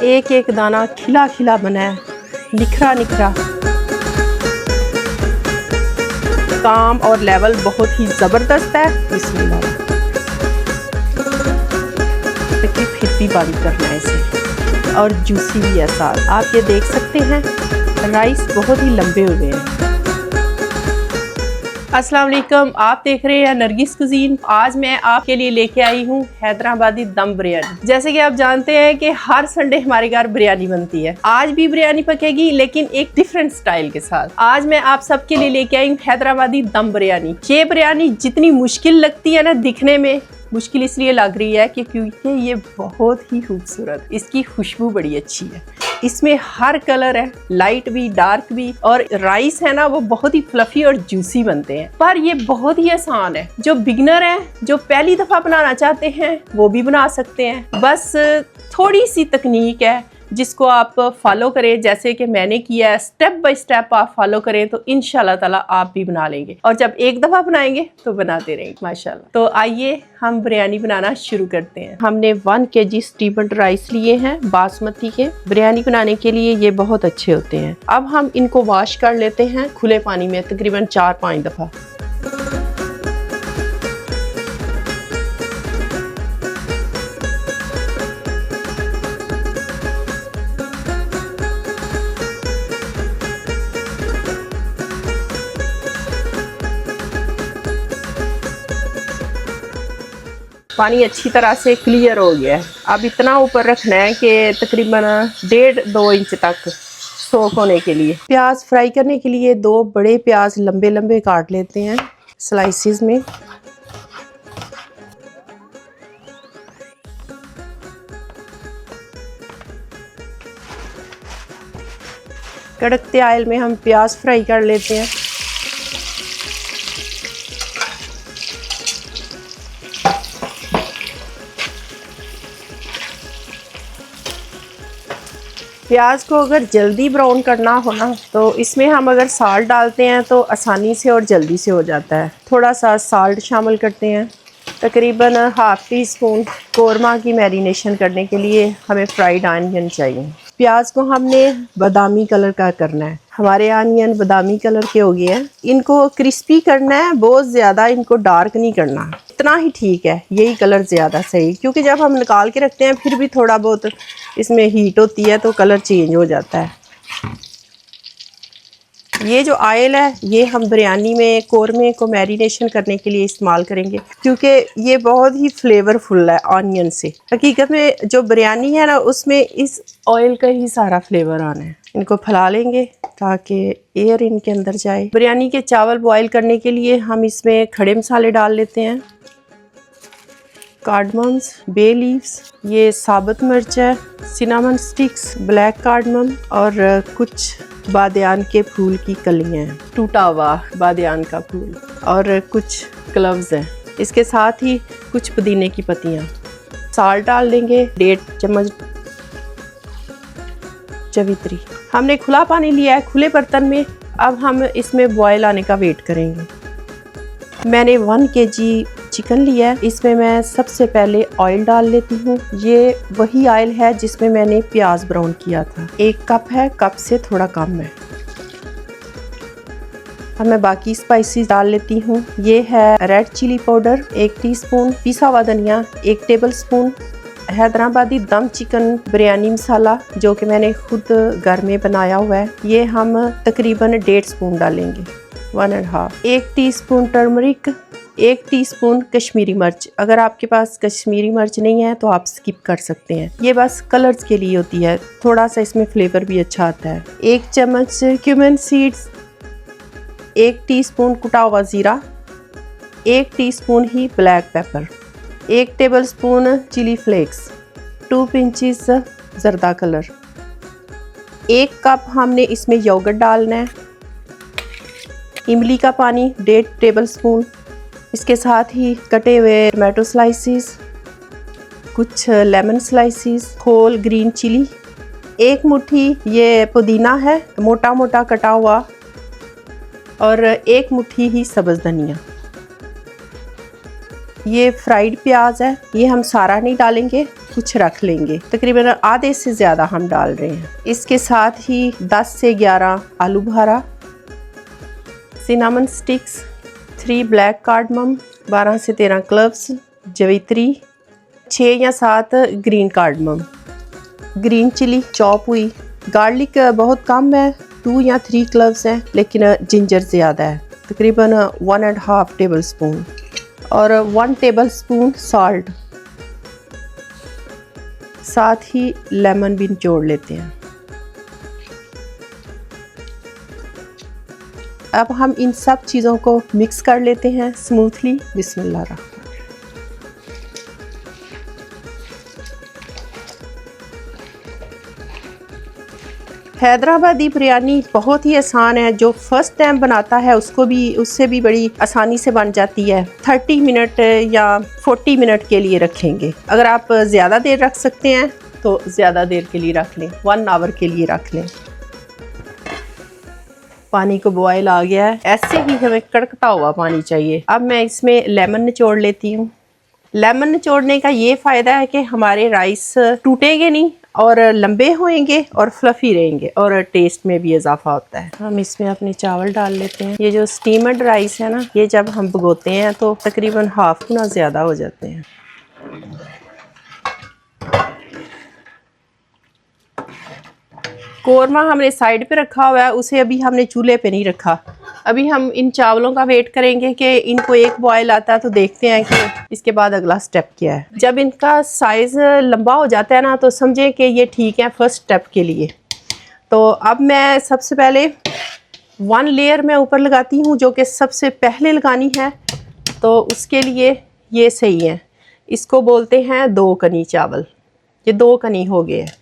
एक एक दाना खिला खिला बना है, निखरा निखरा। काम और लेवल बहुत ही ज़बरदस्त है। बिस्मिल्लाह। फिर भी बारीक करना है इसे, और जूसी भी है साथ। आप ये देख सकते हैं राइस बहुत ही लंबे हुए हैं। अस्सलाम वालेकुम, आप देख रहे हैं नरगिस कुजीन। आज मैं आपके लिए लेके आई हूँ हैदराबादी दम बिरयानी। जैसे कि आप जानते हैं कि हर संडे हमारे घर बिरयानी बनती है। आज भी बिरयानी पकेगी, लेकिन एक डिफरेंट स्टाइल के साथ। आज मैं आप सबके लिए लेके आई हूँ हैदराबादी दम बिरयानी। ये बिरयानी जितनी मुश्किल लगती है ना दिखने में, मुश्किल इसलिए लग रही है कि क्योंकि ये बहुत ही खूबसूरत, इसकी खुशबू बड़ी अच्छी है। इसमें हर कलर है, लाइट भी डार्क भी, और राइस है ना वो बहुत ही फ्लफी और जूसी बनते हैं। पर ये बहुत ही आसान है। जो बिगनर है, जो पहली दफा बनाना चाहते हैं, वो भी बना सकते हैं। बस थोड़ी सी तकनीक है जिसको आप फॉलो करें, जैसे कि मैंने किया है। स्टेप बाय स्टेप आप फॉलो करें तो इंशाल्लाह ताला आप भी बना लेंगे, और जब एक दफ़ा बनाएंगे तो बनाते रहेंगे माशाल्लाह। तो आइए हम बिरयानी बनाना शुरू करते हैं। हमने 1 kg स्टीम्ड राइस लिए हैं बासमती के। बिरयानी बनाने के लिए ये बहुत अच्छे होते हैं। अब हम इनको वॉश कर लेते हैं खुले पानी में तकरीबन 4-5 दफ़ा। पानी अच्छी तरह से क्लियर हो गया है। अब इतना ऊपर रखना है कि तकरीबन 1.5-2 इंच तक सोक होने के लिए। प्याज फ्राई करने के लिए 2 बड़े प्याज लंबे लंबे काट लेते हैं स्लाइसिस में। कड़कते ऑयल में हम प्याज फ्राई कर लेते हैं। प्याज को अगर जल्दी ब्राउन करना हो ना, तो इसमें हम अगर साल्ट डालते हैं तो आसानी से और जल्दी से हो जाता है। थोड़ा सा साल्ट शामिल करते हैं। तकरीबन 1/2 टीस्पून कोरमा की मैरिनेशन करने के लिए हमें फ्राइड आनियन चाहिए। प्याज को हमने बादामी कलर का करना है। हमारे आनियन बादामी कलर के हो गए हैं। इनको क्रिस्पी करना है, बहुत ज़्यादा इनको डार्क नहीं करना, इतना ही ठीक है। यही कलर ज़्यादा सही, क्योंकि जब हम निकाल के रखते हैं फिर भी थोड़ा बहुत इसमें हीट होती है तो कलर चेंज हो जाता है। ये जो ऑयल है ये हम बिरयानी में कोरमे को मैरिनेशन करने के लिए इस्तेमाल करेंगे, क्योंकि ये बहुत ही फ्लेवरफुल है ऑनियन से। हकीकत में जो बिरयानी है ना उसमें इस ऑयल का ही सारा फ्लेवर आना है। इनको फैला लेंगे ताकि एयर इनके अंदर जाए। बिरयानी के चावल बॉयल करने के लिए हम इसमें खड़े मसाले डाल लेते हैं। कार्डमम्स, बे लीव्स, ये साबुत मिर्च है, सिनामन स्टिक्स, ब्लैक कार्डमम, और कुछ बादियान के फूल की कलियां हैं, टूटा हुआ बादियान का फूल, और कुछ क्लव्स हैं। इसके साथ ही कुछ पुदीने की पत्तियां। साल्ट डाल देंगे 1.5 चम्मच जवित्री। हमने खुला पानी लिया है खुले बर्तन में। अब हम इसमें बॉयल आने का वेट करेंगे। मैंने 1 kg चिकन लिया है। इसमें मैं सबसे पहले ऑयल डाल लेती हूँ। ये वही ऑयल है जिसमें मैंने प्याज ब्राउन किया था। 1 कप है, कप से थोड़ा कम है। अब मैं बाकी स्पाइसेस डाल लेती हूँ। ये है रेड चिली पाउडर 1 टीस्पून, पिसा हुआ धनिया 1 टेबलस्पून, हैदराबादी दम चिकन बिरयानी मसाला जो कि मैंने खुद घर में बनाया हुआ है। ये हम तकरीबन 1.5 स्पून डालेंगे, 1.5। 1 टीस्पून टर्मरिक, 1 टीस्पून कश्मीरी मिर्च। अगर आपके पास कश्मीरी मिर्च नहीं है तो आप स्किप कर सकते हैं, ये बस कलर्स के लिए होती है, थोड़ा सा इसमें फ्लेवर भी अच्छा आता है। 1 चम्मच क्यूमिन सीड्स, 1 टीस्पून कुटा हुआ ज़ीरा, 1 टीस्पून ही black pepper, 1 tablespoon chilli flakes, 2 pinches zarda colour, 1 cup हमने इसमें योगर्ट डालना है। इमली का पानी 1.5 टेबलस्पून। इसके साथ ही कटे हुए टमाटो स्लाइसिस, कुछ lemon slices, whole green chilli, 1 मुट्ठी ये पुदीना है मोटा मोटा कटा हुआ, और 1 मुट्ठी ही सब्ज़ धनिया। ये फ्राइड प्याज है, ये हम सारा नहीं डालेंगे, कुछ रख लेंगे, तकरीबन आधे से ज़्यादा हम डाल रहे हैं। इसके साथ ही 10 से 11 आलू बुखारा, सिनामन स्टिक्स, 3 ब्लैक कार्डमम, 12 से 13 क्लव्स, जवित्री, 6 या 7 green cardamom, green chilli chop हुई, गार्लिक बहुत कम है, 2 या 3 क्लव्स हैं, लेकिन जिंजर ज़्यादा है, तकरीबन 1.5 टेबल स्पून, और 1 टेबल स्पून सॉल्ट। साथ ही लेमन भी निचोड़ लेते हैं। अब हम इन सब चीज़ों को मिक्स कर लेते हैं स्मूथली। बिस्मिल्लाह रहमान। हैदराबादी बिरयानी बहुत ही आसान है, जो फर्स्ट टाइम बनाता है उससे भी बड़ी आसानी से बन जाती है। 30 मिनट या 40 मिनट के लिए रखेंगे। अगर आप ज़्यादा देर रख सकते हैं तो ज़्यादा देर के लिए रख लें, 1 आवर के लिए रख लें। पानी को बॉयल आ गया है, ऐसे ही हमें कड़कता हुआ पानी चाहिए। अब मैं इसमें लेमन निचोड़ लेती हूँ। लेमन निचोड़ने का ये फ़ायदा है कि हमारे राइस टूटेंगे नहीं और लंबे होएंगे और फ्लफ़ी रहेंगे, और टेस्ट में भी इजाफा होता है। हम इसमें अपने चावल डाल लेते हैं। ये जो स्टीमड राइस है ना, ये जब हम भिगोते हैं तो तकरीबन हाफ गुना ज़्यादा हो जाते हैं। कोरमा हमने साइड पे रखा हुआ है, उसे अभी हमने चूल्हे पे नहीं रखा। अभी हम इन चावलों का वेट करेंगे कि इनको एक बॉयल आता है तो देखते हैं कि इसके बाद अगला स्टेप क्या है। जब इनका साइज़ लंबा हो जाता है ना, तो समझें कि ये ठीक है फर्स्ट स्टेप के लिए। तो अब मैं सबसे पहले 1 लेयर मैं ऊपर लगाती हूँ, जो कि सबसे पहले लगानी है, तो उसके लिए ये सही है। इसको बोलते हैं 2 कनी चावल। ये 2 कनी हो गए हैं।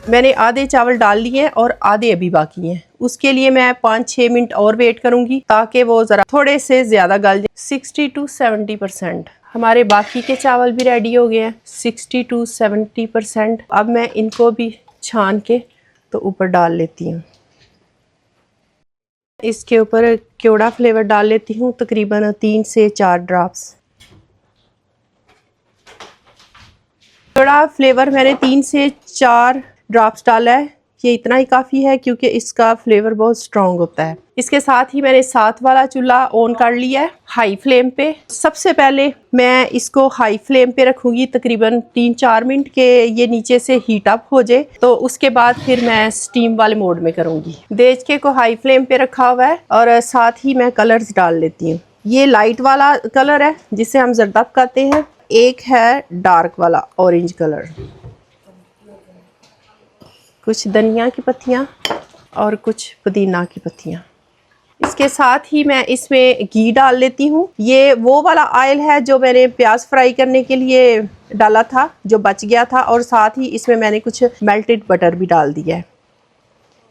मैंने आधे चावल डाल लिए और आधे अभी बाकी हैं। उसके लिए मैं 5-6 मिनट और वेट करूंगी ताकि वो ज़रा थोड़े से ज़्यादा गल जाए। 60 to 70%। हमारे बाकी के चावल भी रेडी हो गए हैं, 60 to 70%। अब मैं इनको भी छान के तो ऊपर डाल लेती हूँ। इसके ऊपर केवड़ा फ्लेवर डाल लेती हूँ, तकरीबन 3 से 4 ड्रॉप्स। केवड़ा फ्लेवर मैंने 3 से 4 ड्रॉप्स डाला है। ये इतना ही काफ़ी है क्योंकि इसका फ्लेवर बहुत स्ट्रॉन्ग होता है। इसके साथ ही मैंने 7 वाला चूल्हा ऑन कर लिया है हाई फ्लेम पे। सबसे पहले मैं इसको हाई फ्लेम पे रखूँगी तकरीबन 3-4 मिनट के ये नीचे से हीट अप हो जाए, तो उसके बाद फिर मैं स्टीम वाले मोड में करूँगी। देचके को हाई फ्लेम पे रखा हुआ है और साथ ही मैं कलर्स डाल लेती हूँ। ये लाइट वाला कलर है जिसे हम जरदब कहते हैं, एक है डार्क वाला ऑरेंज कलर। कुछ धनिया की पत्तियाँ और कुछ पुदीना की पत्तियाँ। इसके साथ ही मैं इसमें घी डाल लेती हूँ। ये वो वाला ऑयल है जो मैंने प्याज फ्राई करने के लिए डाला था, जो बच गया था, और साथ ही इसमें मैंने कुछ मेल्टेड बटर भी डाल दिया है।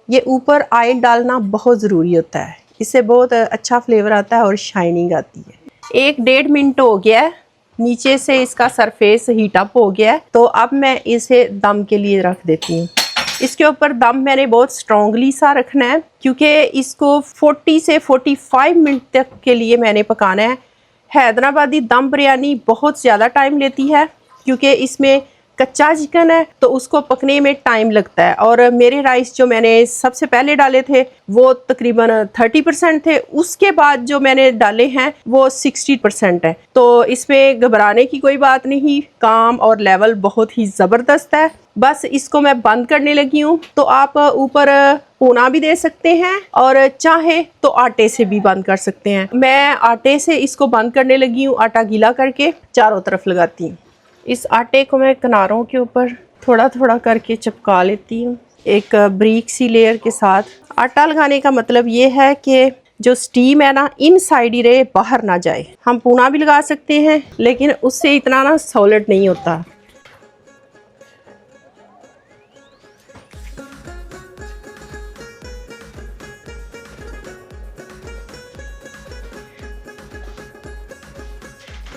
ये ऊपर ऑयल डालना बहुत ज़रूरी होता है, इससे बहुत अच्छा फ्लेवर आता है और शाइनिंग आती है। 1-1.5 मिनट हो गया है, नीचे से इसका सरफेस हीट अप हो गया है, तो अब मैं इसे दम के लिए रख देती हूँ। इसके ऊपर दम मैंने बहुत स्ट्रॉन्गली सा रखना है क्योंकि इसको 40 से 45 मिनट तक के लिए मैंने पकाना है। हैदराबादी दम बिरयानी बहुत ज़्यादा टाइम लेती है क्योंकि इसमें कच्चा चिकन है, तो उसको पकने में टाइम लगता है। और मेरे राइस जो मैंने सबसे पहले डाले थे वो तकरीबन 30% थे, उसके बाद जो मैंने डाले हैं वो 60% है। तो इसमें घबराने की कोई बात नहीं, काम और लेवल बहुत ही ज़बरदस्त है। बस इसको मैं बंद करने लगी हूँ, तो आप ऊपर पूना भी दे सकते हैं और चाहे तो आटे से भी बंद कर सकते हैं। मैं आटे से इसको बंद करने लगी हूँ, आटा गीला करके चारों तरफ लगाती हूँ। इस आटे को मैं किनारों के ऊपर थोड़ा थोड़ा करके चिपका लेती हूँ एक ब्रीक सी लेयर के साथ। आटा लगाने का मतलब ये है कि जो स्टीम है ना इनसाइड ही रहे, बाहर ना जाए। हम पूना भी लगा सकते हैं लेकिन उससे इतना ना सॉलिड नहीं होता।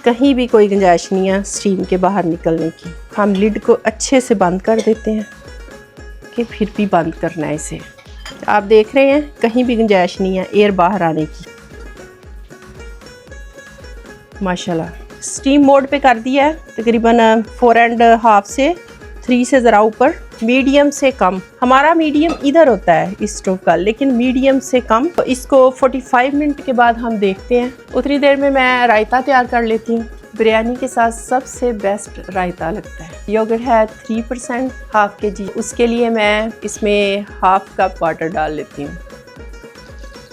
कहीं भी कोई गुंजाइश नहीं है स्टीम के बाहर निकलने की। हम लिड को अच्छे से बंद कर देते हैं कि फिर भी बंद करना है इसे। आप देख रहे हैं कहीं भी गुंजाइश नहीं है एयर बाहर आने की। माशाल्लाह स्टीम मोड पे कर दिया है, तकरीबन 4.5 से 3 से ज़रा ऊपर, मीडियम से कम। हमारा मीडियम इधर होता है इस स्टोव का, लेकिन मीडियम से कम। तो इसको 45 मिनट के बाद हम देखते हैं। उतनी देर में मैं रायता तैयार कर लेती हूँ। बिरयानी के साथ सबसे बेस्ट रायता लगता है। योगर्ट है 3%, हाफ kg। उसके लिए मैं इसमें हाफ कप वाटर डाल लेती हूँ।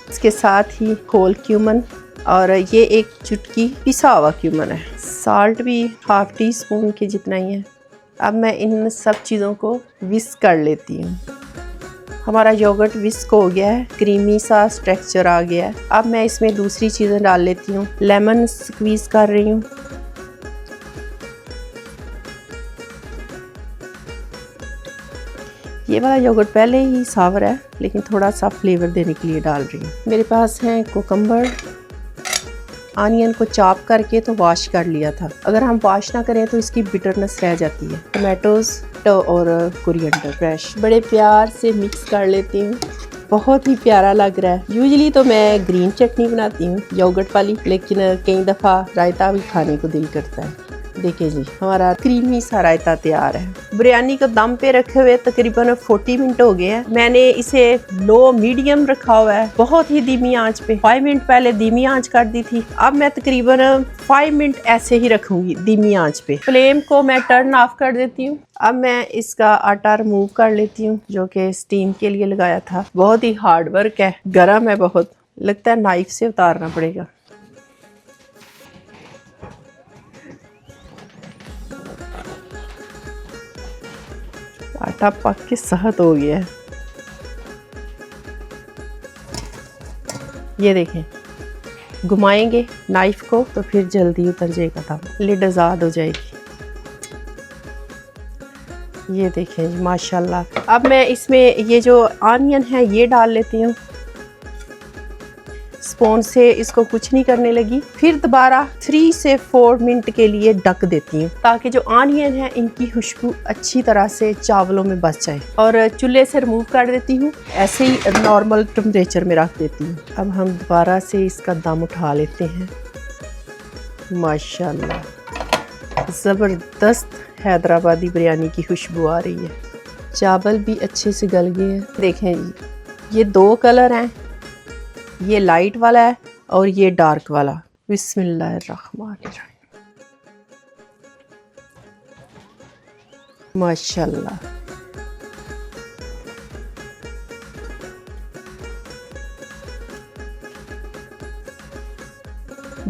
इसके साथ ही होल क्यूमन और ये एक चुटकी पिसा हुआ क्यूमन है। साल्ट भी हाफ टी स्पून के जितना ही है। अब मैं इन सब चीज़ों को विस्क कर लेती हूँ। हमारा योगर्ट विस्क हो गया है, क्रीमी सा टेक्सचर आ गया है। अब मैं इसमें दूसरी चीज़ें डाल लेती हूँ। लेमन स्क्वीज़ कर रही हूँ। ये वाला योगर्ट पहले ही सावर है, लेकिन थोड़ा सा फ्लेवर देने के लिए डाल रही हूँ। मेरे पास है कोकम्बर। आनियन को चॉप करके तो वॉश कर लिया था। अगर हम वॉश ना करें तो इसकी बिटरनेस रह जाती है। टोमेटोज और कोरिएंडर फ्रेश बड़े प्यार से मिक्स कर लेती हूँ। बहुत ही प्यारा लग रहा है। यूजुअली तो मैं ग्रीन चटनी बनाती हूँ योगर्ट वाली, लेकिन कई दफ़ा रायता भी खाने को दिल करता है। देखिए जी, हमारा क्रीमी सा रायता तैयार है। बिरयानी को दम पे रखे हुए तकरीबन 40 मिनट हो गए हैं। मैंने इसे लो मीडियम रखा हुआ है, बहुत ही धीमी आंच पे। 5 मिनट पहले धीमी आंच कर दी थी। अब मैं तकरीबन 5 मिनट ऐसे ही रखूंगी धीमी आंच पे। फ्लेम को मैं टर्न ऑफ कर देती हूँ। अब मैं इसका आटा रिमूव कर लेती हूँ, जो कि स्टीम के लिए लगाया था। बहुत ही हार्ड वर्क है, गर्म है बहुत, लगता है नाइफ से उतारना पड़ेगा। आटा पक के सहत हो गया है। ये देखें, घुमाएंगे नाइफ को तो फिर जल्दी उतर जाएगा था, लिड आज़ाद हो जाएगी। ये देखें माशाल्लाह। अब मैं इसमें ये जो आनियन है ये डाल लेती हूँ। स्पून से इसको कुछ नहीं करने लगी। फिर दोबारा 3 से 4 मिनट के लिए ढक देती हूँ, ताकि जो आनियन है इनकी खुशबू अच्छी तरह से चावलों में बच जाए। और चूल्हे से रिमूव कर देती हूँ, ऐसे ही नॉर्मल टेम्परेचर में रख देती हूँ। अब हम दोबारा से इसका दम उठा लेते हैं। माशाल्लाह ज़बरदस्त हैदराबादी बिरयानी की खुशबू आ रही है। चावल भी अच्छे से गल गए हैं। देखें जी, ये 2 कलर हैं, ये लाइट वाला है और ये डार्क वाला। बिस्मिल्लाहिर्रहमानिर्रहीम। माशाल्लाह,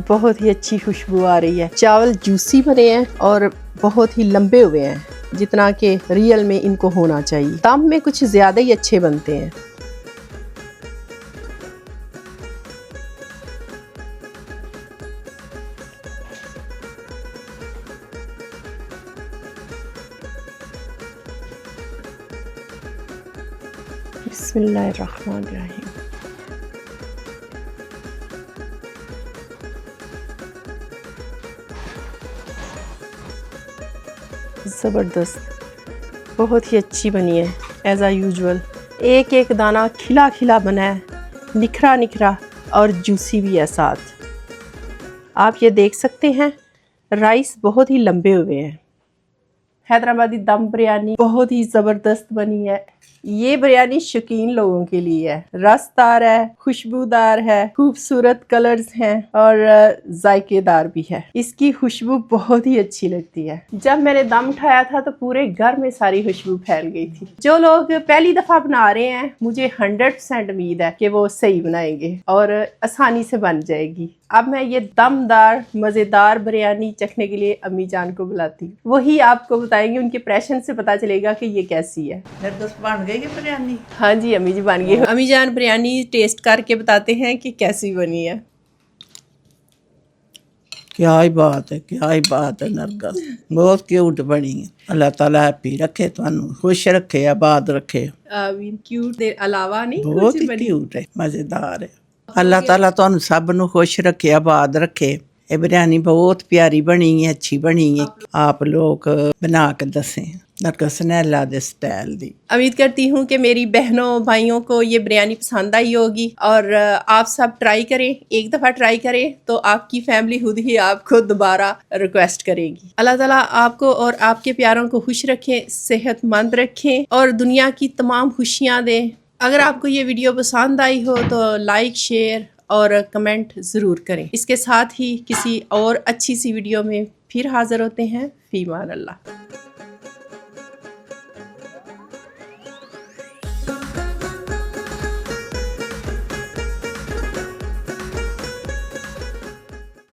बहुत ही अच्छी खुशबू आ रही है। चावल जूसी बने हैं और बहुत ही लंबे हुए हैं, जितना कि रियल में इनको होना चाहिए। दम में कुछ ज़्यादा ही अच्छे बनते हैं। बिस्मिल्लाहिर्रहमानिर्रहीम। ज़बरदस्त, बहुत ही अच्छी बनी है एज़ आ यूजुअल। एक एक दाना खिला खिला बना है, निखरा निखरा और जूसी भी है साथ। आप ये देख सकते हैं, राइस बहुत ही लंबे हुए हैं। हैदराबादी दम बिरयानी बहुत ही ज़बरदस्त बनी है। ये बिरयानी शौकीन लोगों के लिए है। रसदार है, खुशबूदार है, खूबसूरत कलर्स हैं और जायकेदार भी है। इसकी खुशबू बहुत ही अच्छी लगती है। जब मैंने दम उठाया था तो पूरे घर में सारी खुशबू फैल गई थी। जो लोग पहली दफ़ा बना रहे हैं, मुझे 100% उम्मीद है कि वो सही बनाएंगे और आसानी से बन जाएगी। अब मैं ये दमदार मज़ेदार बिरयानी चखने के लिए अम्मी जान को बुलाती हूँ। वही आपको बताएंगे, उनके प्रेशन से पता चलेगा कि ये कैसी है। बन गई बिरयानी? हाँ जी अम्मी जी बन गई। अम्मी जान बिरयानी टेस्ट करके बताते हैं कि कैसी बनी है। क्या ही बात है, क्या ही बात है नरगस, बहुत क्यूट बनी है। अल्लाह ताला हैप्पी रखे, थानू खुश रखे, आबाद रखे। क्यूट दे अलावा नहीं बहुत ही क्यूट है, मज़ेदार है। अल्लाह ताला थानू सब नू खुश रखे, आबाद रखे। ये बिरयानी बहुत प्यारी बनी है, अच्छी बनी है। आप लोग बना के दसें। नरगस नैला दे स्टाइल दी। उम्मीद करती हूँ कि मेरी बहनों भाइयों को ये बिरयानी पसंद आई होगी और आप सब ट्राई करें, एक दफ़ा ट्राई करें तो आपकी फैमिली खुद ही आपको दोबारा रिक्वेस्ट करेगी। अल्लाह ताला आपको और आपके प्यारों को खुश रखें, सेहतमंद रखें और दुनिया की तमाम खुशियाँ दें। अगर आपको ये वीडियो पसंद आई हो तो लाइक, शेयर और कमेंट ज़रूर करें। इसके साथ ही किसी और अच्छी सी वीडियो में फिर हाज़िर होते हैं। फ़ी मान अल्लाह।